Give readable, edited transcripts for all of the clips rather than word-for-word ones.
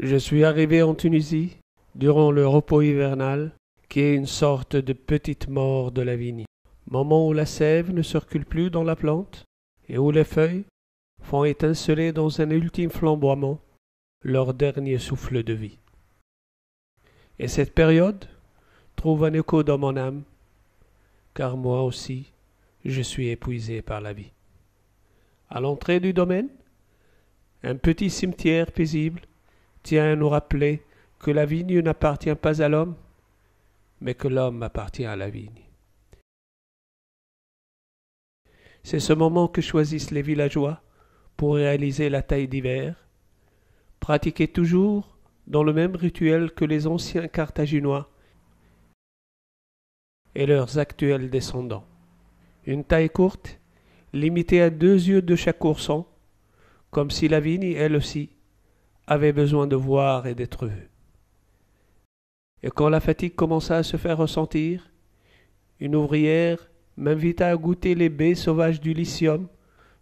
Je suis arrivé en Tunisie durant le repos hivernal, qui est une sorte de petite mort de la vigne, moment où la sève ne circule plus dans la plante et où les feuilles font étinceler dans un ultime flamboiement leur dernier souffle de vie. Et cette période trouve un écho dans mon âme, car moi aussi, je suis épuisé par la vie. À l'entrée du domaine, un petit cimetière paisible tient à nous rappeler que la vigne n'appartient pas à l'homme, mais que l'homme appartient à la vigne. C'est ce moment que choisissent les villageois pour réaliser la taille d'hiver, pratiquée toujours dans le même rituel que les anciens Carthaginois et leurs actuels descendants. Une taille courte, limitée à 2 yeux de chaque ourson, comme si la vigne, elle aussi, avait besoin de voir et d'être vue. Et quand la fatigue commença à se faire ressentir, une ouvrière m'invita à goûter les baies sauvages du lithium,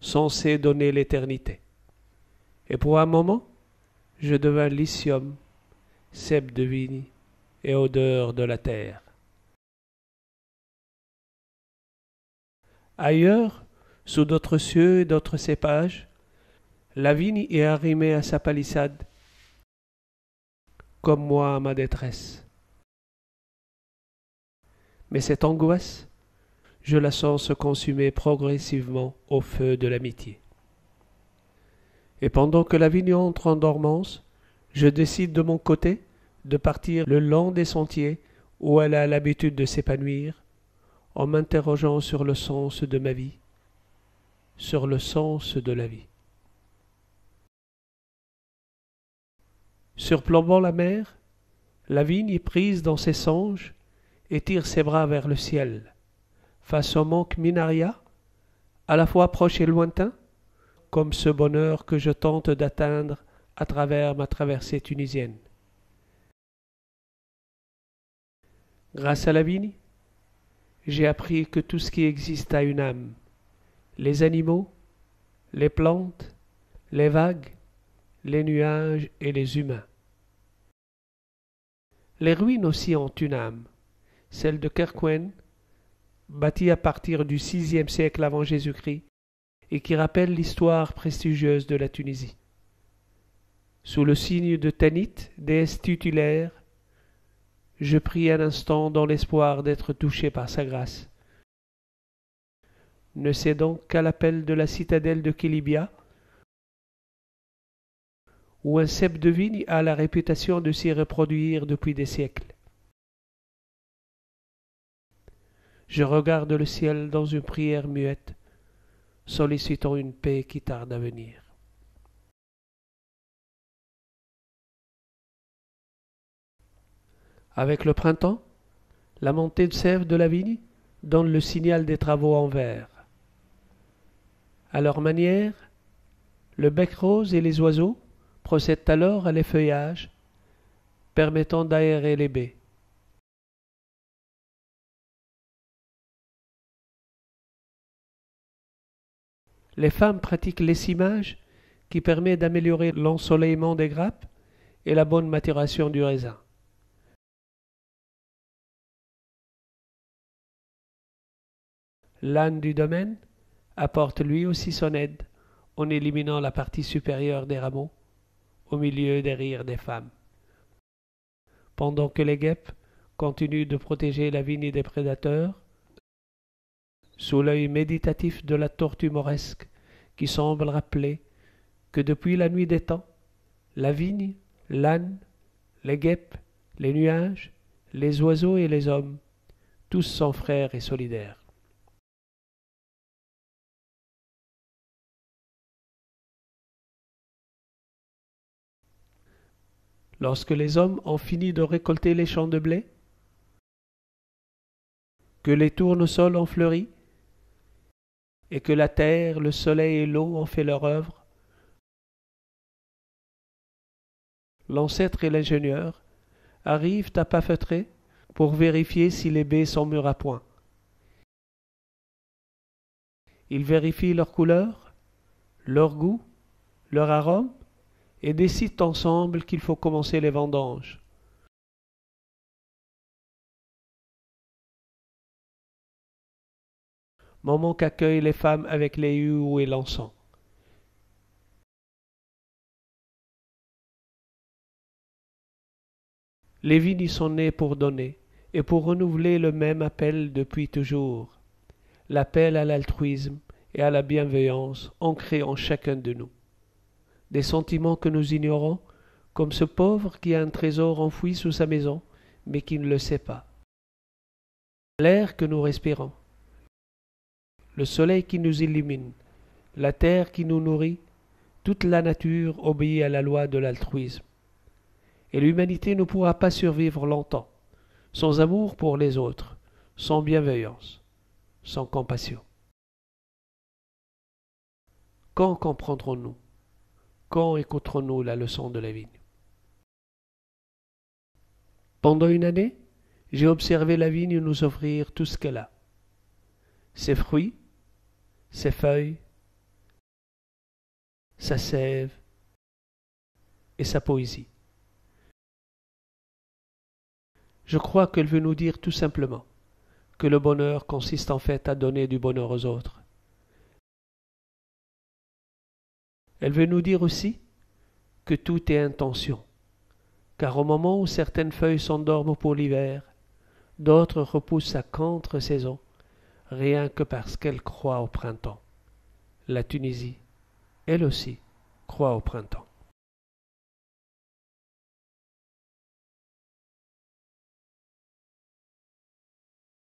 censées donner l'éternité. Et pour un moment, je devins lithium, cep de vigne et odeur de la terre. Ailleurs, sous d'autres cieux et d'autres cépages, la vigne est arrimée à sa palissade, comme moi à ma détresse. Mais cette angoisse, je la sens se consumer progressivement au feu de l'amitié. Et pendant que la vigne entre en dormance, je décide de mon côté de partir le long des sentiers où elle a l'habitude de s'épanouir, en m'interrogeant sur le sens de ma vie, sur le sens de la vie. Surplombant la mer, la vigne est prise dans ses songes et tire ses bras vers le ciel, face au manque minaria, à la fois proche et lointain, comme ce bonheur que je tente d'atteindre à travers ma traversée tunisienne. Grâce à la vigne, j'ai appris que tout ce qui existe a une âme. Les animaux, les plantes, les vagues, les nuages et les humains. Les ruines aussi ont une âme, celle de Kerkouën, bâtie à partir du VIe siècle avant Jésus-Christ, et qui rappelle l'histoire prestigieuse de la Tunisie. Sous le signe de Tanit, déesse tutélaire, je prie un instant dans l'espoir d'être touché par sa grâce. Ne cédant qu'à l'appel de la citadelle de Kélibia, où un cep de vigne a la réputation de s'y reproduire depuis des siècles. Je regarde le ciel dans une prière muette, sollicitant une paix qui tarde à venir. Avec le printemps, la montée de sève de la vigne donne le signal des travaux en verre. À leur manière, le bec rose et les oiseaux procèdent alors à l'effeuillage, permettant d'aérer les baies. Les femmes pratiquent l'essimage qui permet d'améliorer l'ensoleillement des grappes et la bonne maturation du raisin. L'âne du domaine apporte lui aussi son aide en éliminant la partie supérieure des rameaux au milieu des rires des femmes. Pendant que les guêpes continuent de protéger la vigne des prédateurs, sous l'œil méditatif de la tortue mauresque qui semble rappeler que depuis la nuit des temps, la vigne, l'âne, les guêpes, les nuages, les oiseaux et les hommes, tous sont frères et solidaires. Lorsque les hommes ont fini de récolter les champs de blé, que les tournesols ont fleuri, et que la terre, le soleil et l'eau ont fait leur œuvre, l'ancêtre et l'ingénieur arrivent à pas feutrer pour vérifier si les baies sont mûres à point. Ils vérifient leur couleur, leur goût, leur arôme et décident ensemble qu'il faut commencer les vendanges. Moment qu'accueillent les femmes avec les huos et l'encens. Les vignes y sont nées pour donner, et pour renouveler le même appel depuis toujours, l'appel à l'altruisme et à la bienveillance ancrés en chacun de nous. Des sentiments que nous ignorons, comme ce pauvre qui a un trésor enfoui sous sa maison, mais qui ne le sait pas. L'air que nous respirons, le soleil qui nous illumine, la terre qui nous nourrit, toute la nature obéit à la loi de l'altruisme. Et l'humanité ne pourra pas survivre longtemps, sans amour pour les autres, sans bienveillance, sans compassion. Quand comprendrons-nous? Quand écouterons-nous la leçon de la vigne? Pendant une année, j'ai observé la vigne nous offrir tout ce qu'elle a. Ses fruits, ses feuilles, sa sève et sa poésie. Je crois qu'elle veut nous dire tout simplement que le bonheur consiste en fait à donner du bonheur aux autres. Elle veut nous dire aussi que tout est intention, car au moment où certaines feuilles s'endorment pour l'hiver, d'autres repoussent à contre-saison, rien que parce qu'elles croient au printemps. La Tunisie, elle aussi, croit au printemps.